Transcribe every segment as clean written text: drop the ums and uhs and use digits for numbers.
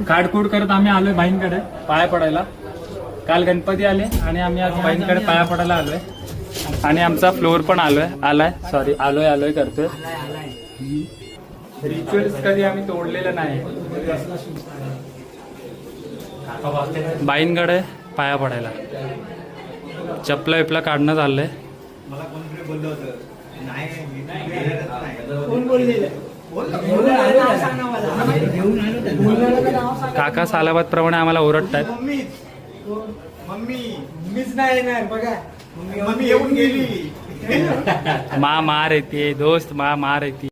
खाडखोड करत आम्ही आलोय बाईंकडे पाया पडायला. काल गणपती आले आणि आम्ही आज बाईंकडे पाया पडायला आलोय. आणि आमचा फ्लोर पण आलोय करतोय. रिच्युअल्स कधी आम्ही तोडलेलं नाही. बाईंकडे पाया पडायला चपला विपला काढणं चाललंय. काका सालाबाद प्रमाणे आम्हाला ओरडतात. मार येते दोस्त, मार येते.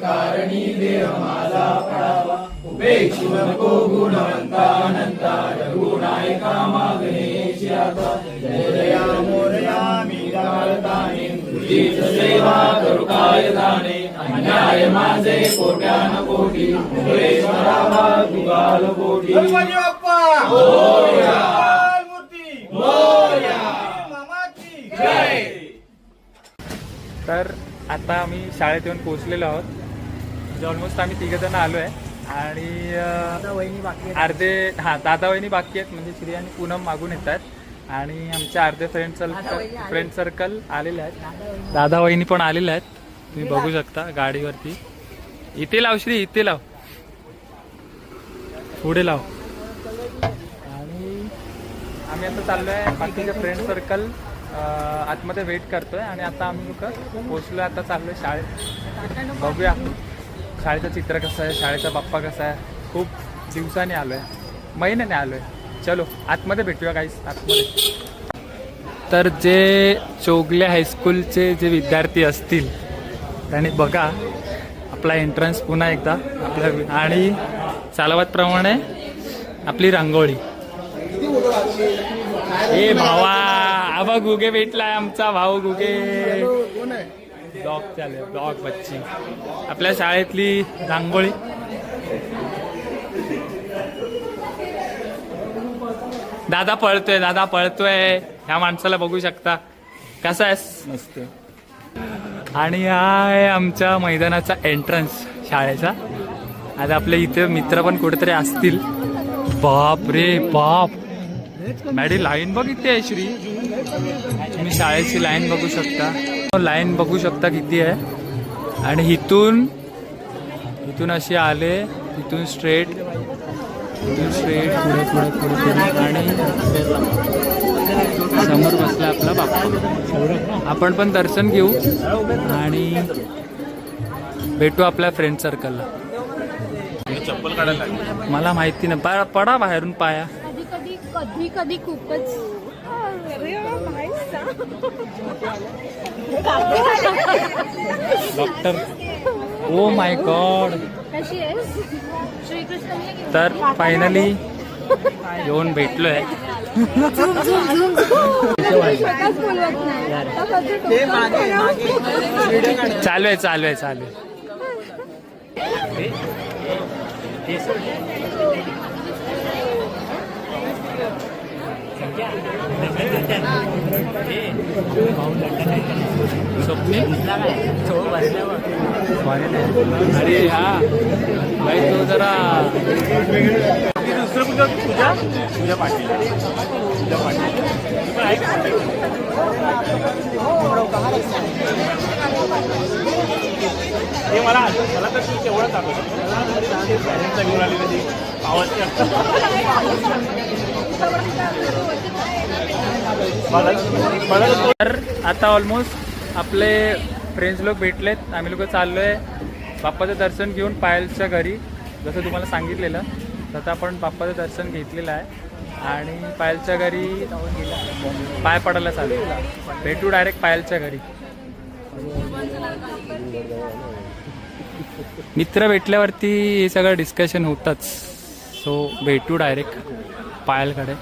कारणी देह माझा पडावा उपेक्षु नको गुणवंता अनंता रघुनायका मागणेशी आता. मोरया मोरया मी गाळताने तुझीच सेवा करू काय जाणे. अन्याय माझे कोट्यान कोटी मुरेश्वरावा तुगाल कोटी. मोरया मोरया मामाची जय. तर आता आम्ही शाळेत येऊन पोहोचलेलो आहोत. म्हणजे ऑलमोस्ट आम्ही 3 जण आलो आहे. आणि दादा वहिनी बाकी आहेत. म्हणजे श्री आणि पूनम मागून येत आहेत. आणि आमचे अर्धे फ्रेंड सर्कल आलेले आहेत. दादा वहिनी पण आलेले आहेत. तुम्ही बघू शकता गाडीवरती. इथे लाव श्री, इथे लाव, पुढे लाव. आणि आम्ही आता चाललो आहे. बाकीचे फ्रेंड सर्कल आतमध्ये वेट करतोय. आणि आता आम्ही पोहोचलो. आता चाललोय शाळेत. बघूया शाळेचं चित्र कसं आहे, शाळेचा बाप्पा कसा आहे. खूप दिवसांनी आलोय, महिन्याने आलोय. चलो आतमध्ये भेटूया काहीच आतमध्ये. तर जे चोगले हायस्कूलचे जे विद्यार्थी असतील त्यांनी बघा आपला एंट्रन्स पुन्हा एकदा आपल्या. आणि सालाबादप्रमाणे आपली रांगोळी. ए भावा, आबा गुगे भेटलाय आमचा भाऊ गुगे. डॉग चालेल, डॉग बच्ची. आपल्या शाळेतली रांगोळी. दादा पळतोय. ह्या माणसाला बघू शकता. कसा आहेस? मस्त. आणि हा आहे आमच्या मैदानाचा एंट्रन्स शाळेचा. आता आपल्या इथे मित्र पण कुठेतरी असतील. बाप रे बाप, मॅडी लाईन बघितली आहे श्री. तुम्ही शाळेची लाईन बघू शकता. लाईन बघू शकता किती आहे. आणि इथून अशी आले, इथून स्ट्रेट पुढे आणि समोर बसला आपला बाप्पा. आपण पण दर्शन घेऊ आणि भेटू आपल्या फ्रेंड सर्कलला. चप्पल काढायला लागली. मला माहिती नाही, पडा बाहेरून पाया. कधी खूपच. Doctor, oh my God. तर फायनली येऊन भेटलोय. चालू आहे. स्वप्नील अरे हा जरा दुसरं कुठं तुझ्या तुझ्या पाटील तुझ्या पाटील तुझं आहे का हे मला तर तू तेवढं दाखवतो घेऊन आली कधी आवाज तर आता ऑलमोस्ट आपले फ्रेंड्स लोक भेटलेत. आम्ही लोक चाललो आहे बाप्पाचं दर्शन घेऊन पायलच्या घरी. जसं तुम्हाला सांगितलेलं तसं आपण बाप्पाचं दर्शन घेतलेलं आहे आणि पायलच्या घरी पाय पडायला चालू. भेटू डायरेक्ट पायलच्या घरी. मित्र भेटल्यावरती हे सगळं डिस्कशन होतंच. सो भेटू डायरेक्ट पायलकडे.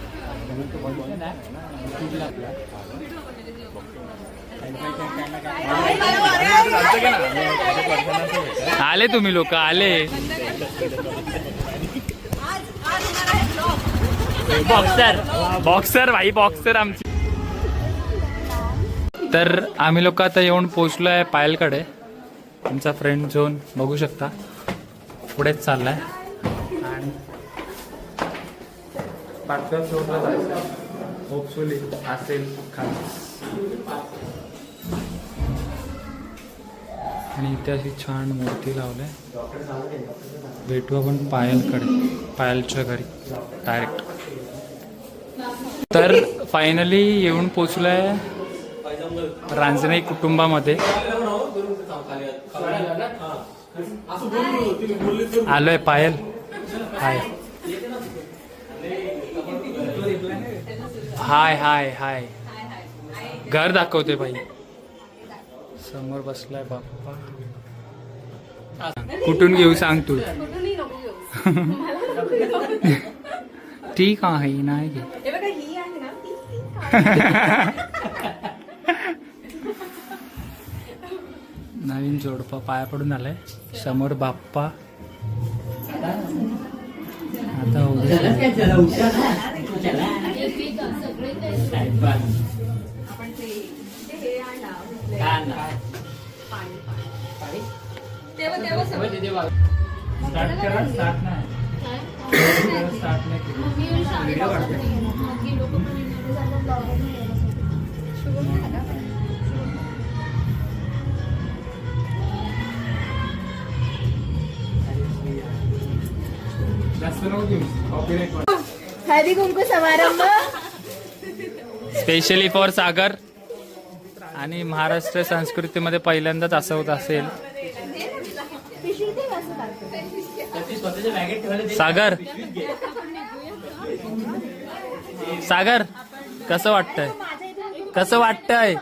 आले तुम्ही लोक आले. बॉक्सर भाई बॉक्सर आमची. तर आम्ही लोक आता येऊन पोचलो आहे पायलकडे. आमचा फ्रेंड झोन बघू शकता पुढेच चाललाय आणि पाचव्या फ्लोअरला जायचं. होपफुली असेल खास. आणि इथे अशी छान मूर्ती लावली. भेटू आपण पायलकडे पायलच्या घरी डायरेक्ट. तर फायनली येऊन पोचलोय रांजणे कुटुंबामध्ये. आलोय पायल. हाय हाय हाय हाय. घर दाखवते बाई. समोर बसलाय बाप्पा. कुठून घेऊ सांग तू. ठीक आहे नाही घे. नवीन जोडपा पाया पडून आलाय. समोर बाप्पा. आता हळदी कुंकू समारंभ स्पेशली फॉर सागर. आणि महाराष्ट्र संस्कृतीमध्ये पहिल्यांदाच असं होत असेल. सागर सागर कसं वाटतंय. कसं वाटतंय.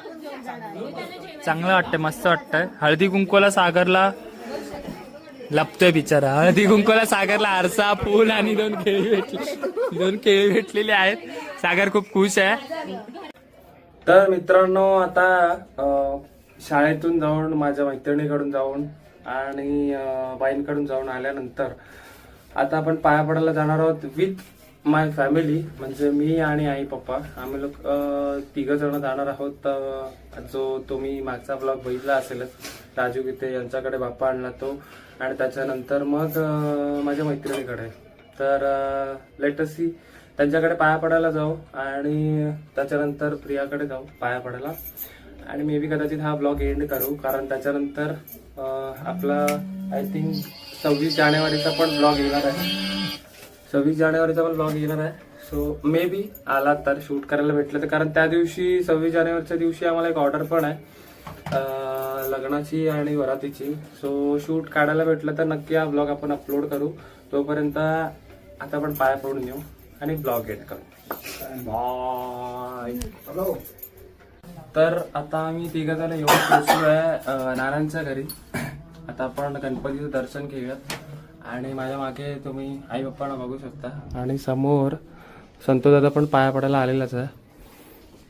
चांगलं वाटतंय मस्त वाटतंय. हळदी कुंकूला सागरला लपतोय बिचारा. हळदी कुंकूला सागरला आरसा फूल आणि 2 केळी भेटलेली आहेत. सागर खूप खुश आहे. तर मित्रांनो आता शाळेतून जाऊन माझ्या मैत्रिणीकडून जाऊन आणि बाईंकडून जाऊन आल्यानंतर आता आपण पाया पडायला जाणार आहोत विथ माय फॅमिली. म्हणजे मी आणि आई पप्पा आम्ही लोक 3 जण जाणार आहोत. जो तुम्ही मागचा ब्लॉग बघितला असेलच. राजू गीते यांच्याकडे बाप्पा आणला तो. आणि त्याच्यानंतर मग माझ्या मैत्रिणीकडे. तर लेटस सी त्यांच्याकडे पाया पडायला जाऊ आणि त्याच्यानंतर प्रियाकडे जाऊ पाया पडायला. आणि मे बी कदाचित हा ब्लॉग एंड करू कारण त्याच्यानंतर आपला आय थिंक 26 जानेवारीचा पण ब्लॉग येणार आहे. 26 जानेवारीचा पण ब्लॉग येणार आहे. सो मे बी आला तर शूट करायला भेटलं तर. कारण त्या दिवशी 26 जानेवारीच्या दिवशी आम्हाला एक ऑर्डर पण आहे लग्नाची आणि वरातीची. सो शूट काढायला भेटलं तर नक्की हा ब्लॉग आपण अपलोड करू. तोपर्यंत आता आपण पाया पडून येऊ आणि ब्लॉग एंड करू. बाय. तर आता आम्ही 3 जण येऊन पोचलो आहे नारायणच्या घरी. आता आपण गणपतीचं दर्शन घेऊयात. आणि माझ्या मागे तुम्ही आई बाप्पांना बघू शकता. आणि समोर संतोष दादा पण पाया पडायला आलेलाच आहे.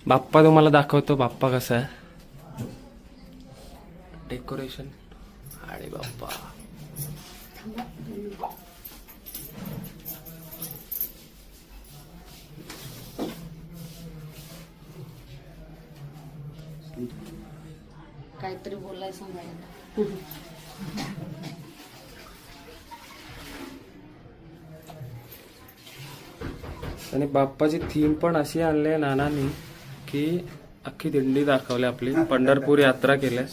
बाप्पा तुम्हाला दाखवतो बाप्पा कसा आहे. डेकोरेशन आणि बाप्पा. काहीतरी बोलायला सांगायला. आणि बाप्पाची थीम पण अशी आणली आहे नानांनी की अख्खी दिंडी दाखवली, आपली पंढरपूर यात्रा केल्या,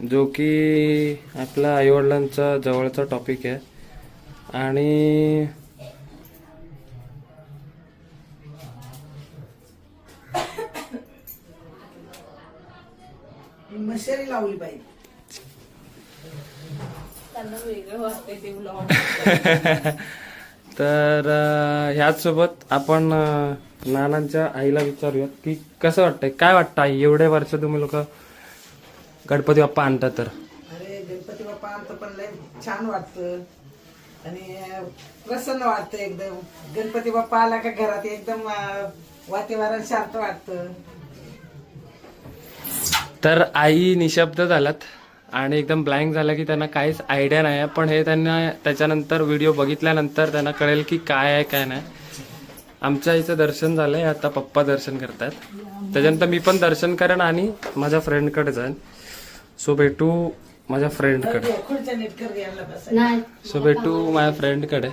जो की आपल्या आईवडिलांचा जवळचा टॉपिक आहे. आणि मशरी लावली पाहिजे. त्यांना वेगळं वाटते ते ब्लॉग. तर ह्याच सोबत आपण नानांच्या आईला विचारूयात की कसं वाटतंय, काय वाटतं आई, एवढे वर्ष तुम्ही लोक गणपती बाप्पा आणता तर? अरे गणपती बाप्पा आमचं पण लय छान वाटतं आणि प्रसन्न वाटतं एकदम. गणपती बाप्पा आला का घरात एकदम वातावरण शांत वाटतं. तर आई निशब्द झाल्यात आणि एकदम ब्लँक झालं की त्यांना काहीच आयडिया नाही आहे. पण हे त्यांना त्याच्यानंतर व्हिडिओ बघितल्यानंतर त्यांना कळेल की काय आहे काय नाही. आमच्या आईचं दर्शन झालंय, आता पप्पा दर्शन करतात, त्याच्यानंतर मी पण दर्शन करेन आणि माझ्या फ्रेंडकडे जाईन. सो भेटू माझ्या फ्रेंडकडे. खुर्च्या नीट कर घ्यायला बस. नाही सो भेटू माझ्या फ्रेंडकडे.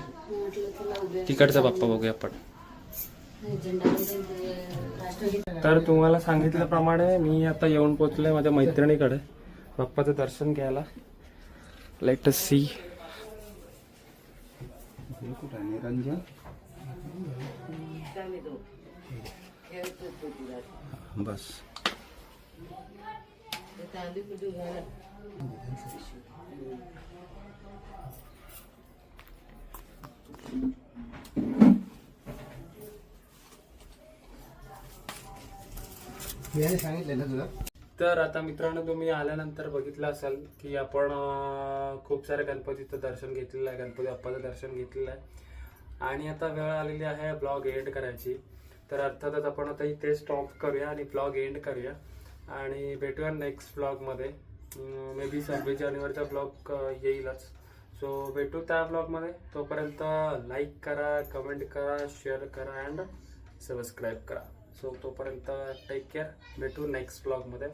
तिकडचा बाप्पा बघूया आपण. तर तुम्हाला सांगितल्याप्रमाणे मी आता येऊन पोहोचलोय माझ्या मैत्रिणीकडे बाप्पाचं दर्शन घ्यायला. Let us C. बस सांगितलं तुला. तर आता मित्रांनो, तुम्ही आल्यानंतर बघितलं असाल की आपण खूप साऱ्या गणपतीचं दर्शन घेतलेलं आहे, गणपती बाप्पाचं दर्शन घेतलेलं आहे. आणि आता वेळ आलेली आहे ब्लॉग एंड करायची. तर अर्थातच आपण आता इथे स्टॉप करूया आणि ब्लॉग एंड करूया आणि भेटूया नेक्स्ट ब्लॉगमध्ये. मे बी 26 जानेवारीचा ब्लॉग येईलच. सो भेटू त्या ब्लॉगमध्ये. तोपर्यंत लाईक करा, कमेंट करा, शेअर करा अँड सबस्क्राईब करा. सो तोपर्यंत टेक केअर. भेटू नेक्स्ट ब्लॉगमध्ये.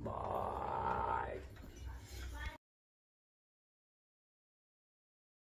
बाय.